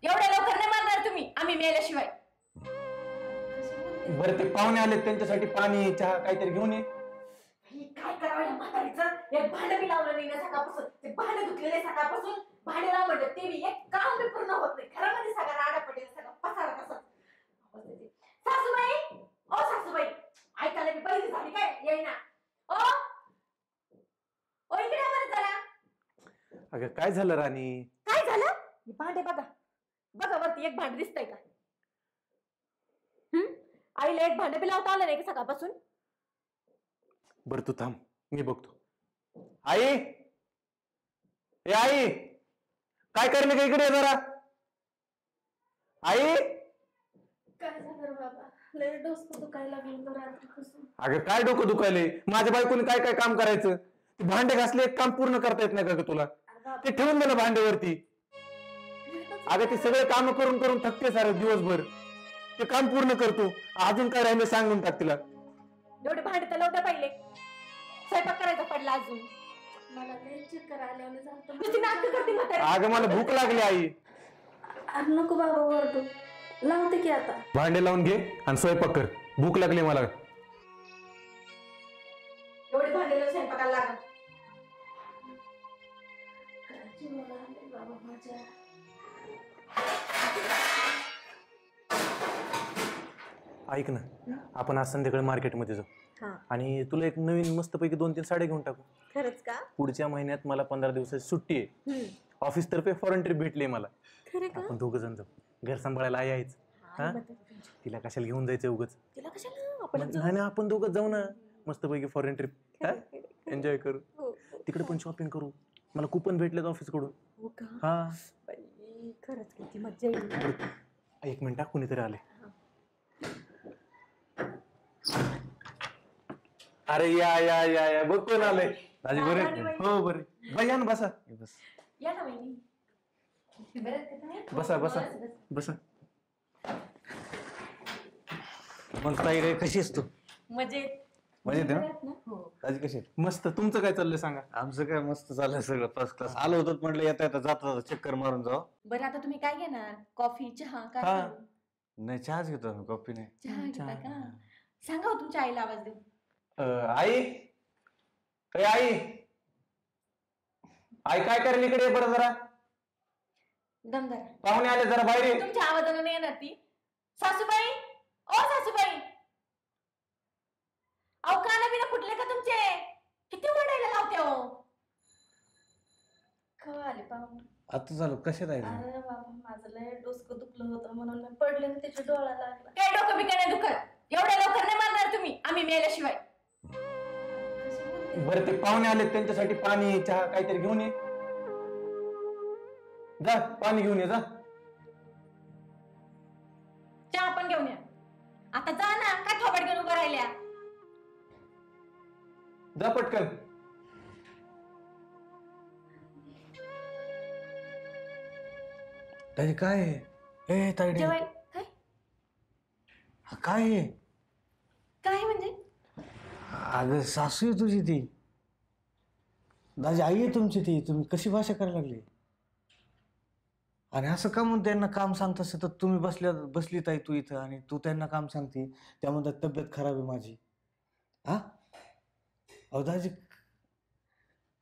एवढ्या लवकर नाही मारणार तुम्ही आम्ही मेल्याशिवाय. बरं ते पाहुणे आले त्यांच्यासाठी पाणी चहा काहीतरी घेऊन ये. काय करावं या म्हातारीचं? एक भांडं बी लावलं नाही ना सकाळपासून. ते भांडं धुतलेले सकाळपासून भांडे लाव म्हणलं ते बी एक काम बी पूर्ण होत नाही. घरामध्ये सगळा राडा पडेल सगळं पसारा कसं. सासूबाई ओ सासूबाई ऐकायला मी पहिली झाली काय येईना. ओ ओ इकडे बरं जरा. अगं काय झालं राणी? काय झालं? हे भांडे बघा बघा वरती एक भांड दिसतंय का? आईला एक भांडं बी लावता आलं नाही का सकाळपासून? बर तू थांब मी बघतो. आई ए आई काय करणे का इकडे जरा. आई काय झालं बाबा? लय डोसं दुखायला लागलं रात्रीपासून. अगं काय डोकं दुखायले? माझ्या बायकोने काय काय काम करायचं? ते भांडे घासले एक काम पूर्ण करता येत नाही का ग तुला? ते ठेवून दिलं भांड्यावरती. अगं ते सगळे काम करून करून थकते सारे दिवसभर. ते काम पूर्ण करतो अजून काय राहिलं सांगून टाक तिला. एवढे भांडे तर लावता पहिले. स्वयंपाक करायचा पडला अजून. मला लय चक्कर आल्याने झालं. नुसती नाटकं करते म्हातारी. अगं मला भूक लागली आई. नको बाबा ओरडू. लावते की आता. भांडे लावून घे आणि स्वयंपाक कर. भूक लागली मला. एवढे भांडे लावून स्वयंपाकाला लागा. बाबा माझ्या ऐक ना आपण आज संध्याकाळी मार्केटमध्ये जाऊ आणि तुला एक नवीन मस्तपैकी 2-3 साड्या घेऊन टाकू. खरंच का? पुढच्या महिन्यात मला 15 दिवसाची सुट्टी आहे. ऑफिस तर्फे फॉरेन ट्रिप भेटली मला. आपण दोघं जण जाऊ. घर सांभाळायला आई आहेच. हा तिला कशाला घेऊन जायचं उगाच? तिला कशाला? आपण नाही नाही आपण दोघं जाऊ ना मस्तपैकी फॉरेन ट्रिप. एन्जॉय करू. तिकडे पण शॉपिंग करू. मला कुपन भेटलेत ऑफिस कडून. हो का? हा खरंच किती मज्जा येईल. एक मिनिट कुणीतरी आले. अरे या या या या बघ कोण आले. राजी बरे? हो बरे. बाई या ना बसा. बस या ना वहिनी. बसा बसा बसा. मग ताई रे कशी आहेस तू? मजेत. मजेत आहे ना? राजी कशी आहे? मस्त. तुमचं काय चाललंय सांगा? आमचं काय मस्त चाललंय सगळं फर्स्ट क्लास. आलो होतो म्हटलं येता येता जाता चक्कर मारून जाऊ. बरं आता तुम्ही काय घेणार? कॉफी चहा काय? हा. करू? नाही चहाच घेतो आम्ही कॉफी नाही. चहा घेता का? सांगा हो तुमच्या आईला आवाज देऊ. आई अरे आई आई काय करेल इकडे बरं जरा. दमदार पाहुणे आले जरा बाहेर ये. तुमच्या आवाजाने नाही येणार ती. सासूबाई ओ सासूबाई अहो काना बिना फुटले का तुमचे? किती ओरडायला लावते हो. कवा आले पाहुणे? आता झालो कशात आहे? अरे बाबा माझं लय डोसकं दुखलं होतं म्हणून मी पडले आणि त्याच्या डोळा लागला. काय डोकं बिकं नाही दुखत. एवढ्या लवकर नाही मारणार तुम्ही आम्ही मेल्याशिवाय. बरं ते पाहुणे आले त्यांच्यासाठी पाणी चहा काहीतरी घेऊन ये. जा पाणी घेऊन ये जा. चहा पण घेऊन या. आता जा ना. काय थोबड घेऊन उभं राहिल्या? जा पटकन. ताई काय आहे? ए ताई जेवाय काय काय आहे? काय म्हणजे? अगं सासू आहे तुझी ती. दाजी आई आहे तुमची ती. तुम्ही कशी भाषा करायला लागली? आणि असं का म्हणून त्यांना काम सांगत असं तर तुम्ही बसली ताई तू इथं आणि तू त्यांना काम सांगते. त्यामध्ये तब्येत खराब आहे माझी. हा अहो दाजी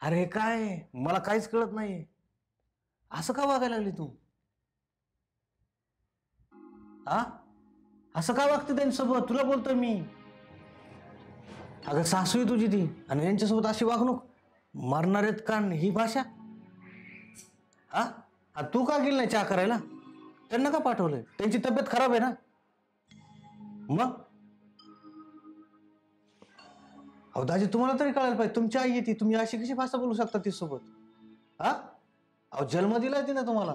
अरे काय मला काहीच कळत नाही. असं का वागायला लागली तू? हा असं का वागते त्यांच्यासोबत? तुला बोलतोय मी. अगं सासू आहे तुझी ती आणि यांच्यासोबत अशी वागणूक मारणार आहेत का ही भाषा? हा तू का गेली नाही चहा करायला? त्यांना का पाठवलंय? त्यांची तब्येत खराब आहे ना. मग अहो दाजी तुम्हाला तरी कळायला पाहिजे. तुमची आई येते तुम्ही अशी कशी भाषा बोलू शकता ती सोबत? हा अहो जन्म दिला ती ना तुम्हाला.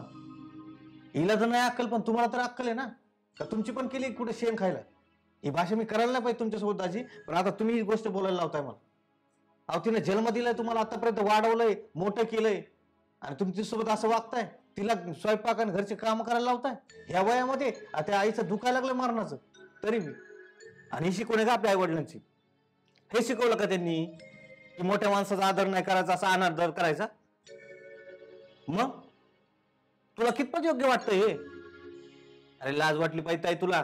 हिला तर नाही अक्कल पण तुम्हाला तर अक्कल आहे ना. का तुमची पण केली कुठे शेण खायला? ही भाषा मी करायला नाही पाहिजे तुमच्यासोबत दाजी. पण आता तुम्ही ही गोष्ट बोलायला लावताय मला. अहो तिने जन्म दिलाय तुम्हाला आतापर्यंत वाढवलंय मोठं केलंय आणि तुम्ही तिच्यासोबत असं वागताय. तिला स्वयंपाक आणि घरचे काम करायला लावताय ह्या वयामध्ये. त्या आईचं दुखायला लागलं मारणाचं तरी मी. आणि ही शिकवणे का आपल्या आई वडिलांची? हे शिकवलं का त्यांनी की मोठ्या माणसाचा आदर नाही करायचा असा अनादर करायचा? मग तुला कितपत योग्य वाटतं हे? अरे लाज वाटली पाहिजे ताई तुला.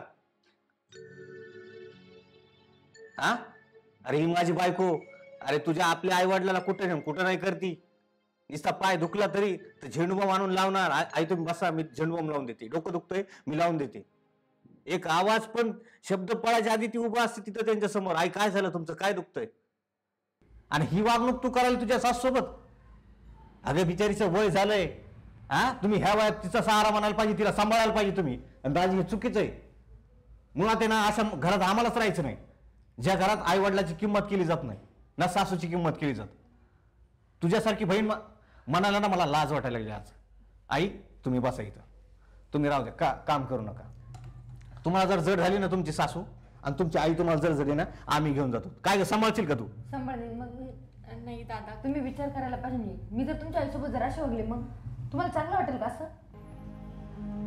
हा अरे ही माझी बायको. अरे तुझ्या आपल्या आई वडिलाला कुठं नाही करती. नुसता पाय दुखला तरी झेंडूबाम आणून लावणार. आई तुम्ही बसा, मी झेंडूबाम लावून देते. डोकं दुखतोय मी लावून देते. एक आवाज पण शब्द पळायच्या आधी ती उभा असते तिथं त्यांच्या समोर. आई काय झालं तुमचं, काय दुखतंय? आणि ही वागणूक तू करायला तुझ्या सास सोबत. अगं बिचारीचं वय झालंय. हा तुम्ही ह्या वयात तिचा सहारा म्हणायला पाहिजे, तिला सांभाळायला पाहिजे तुम्ही. आणि दाजी हे चुकीचं आहे. मुळात आहे ना अशा घरात आम्हालाच राहायचं नाही ज्या घरात आई वडिलाची किंमत केली जात नाही ना सासूची किंमत केली जात. तुझ्यासारखी बहीण म्हणाला ना मला लाज वाटायला लागली आज. आई तुम्ही बसा इथं, तुम्ही राहू द्या, काम करू नका. तुम्हाला जर जड झाली ना तुमची सासू आणि तुमची आई तुम्हाला जर झाली ना आम्ही घेऊन जातो. काय सांभाळशील का तू? सांभाळेल मग. नाही दादा, तुम्ही विचार करायला पाहिजे. मी जर तुमच्या आईसोबत जर अशी वागले मग तुम्हाला चांगलं वाटेल का असं?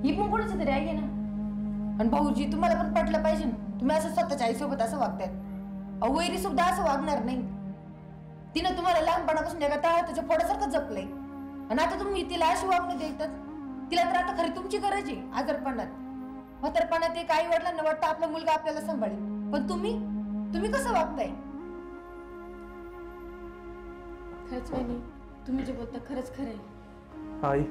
ही पण कोणाची तरी आई आहे ना. आणि भाऊजी तुम्हाला पण पटलं पाहिजे ना. तुम्ही असं स्वतःच्या आईसोबत असं वागतायत. वैरी सुद्धा असं वागणार नाही. तिनं तुम्हाला लहानपणापासून एका तळहाताच्या फोडासारखं जपलंय आणि आता तुम्ही तिला अशी वागणूक देतात. तिला तर आता खरी तुमची गरज आहे आजारपणात. म्हातारपणात एक आई वडिलांना वाटतं आपला मुलगा आपल्याला सांभाळेल, पण तुम्ही कसं वागताय? खरंच वहिनी, तुम्ही जे बोलता खरंच खरं आहे. आई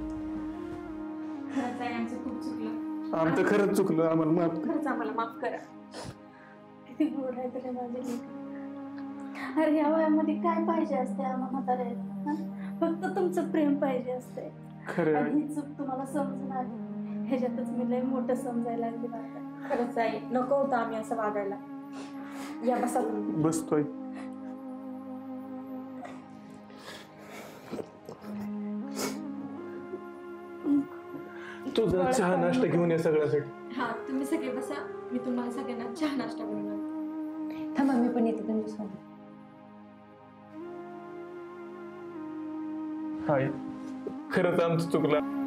खरंच आहे, आमचं खूप चुकलं. आमचं खरंच चुकलं, आम्हाला माफ कर. खरंच आम्हाला माफ करा. किती गोड आहे तरी माझे लेकरं. अरे या वयामध्ये काय पाहिजे असते आम्हा म्हाताऱ्याला? फक्त तुमचं प्रेम पाहिजे असते. खरं आणि ही चूक तुम्हाला समजून आली ह्याच्यातच मी लय मोठं समजायला लागले आता. खरंच आहे, नको होतं आम्ही असं वागायला. या बसा तुम्ही. बसतोय. तुझा चहा नाश्ता घेऊन ये सगळ्यासाठी. हा तुम्ही सगळे बसा, मी तुम्हाला सगळ्यांना चहा नाश्ता करून आणते. थांबा मी पण येते तुमच्यासोबत. आई खरंच आमचं चुकलं.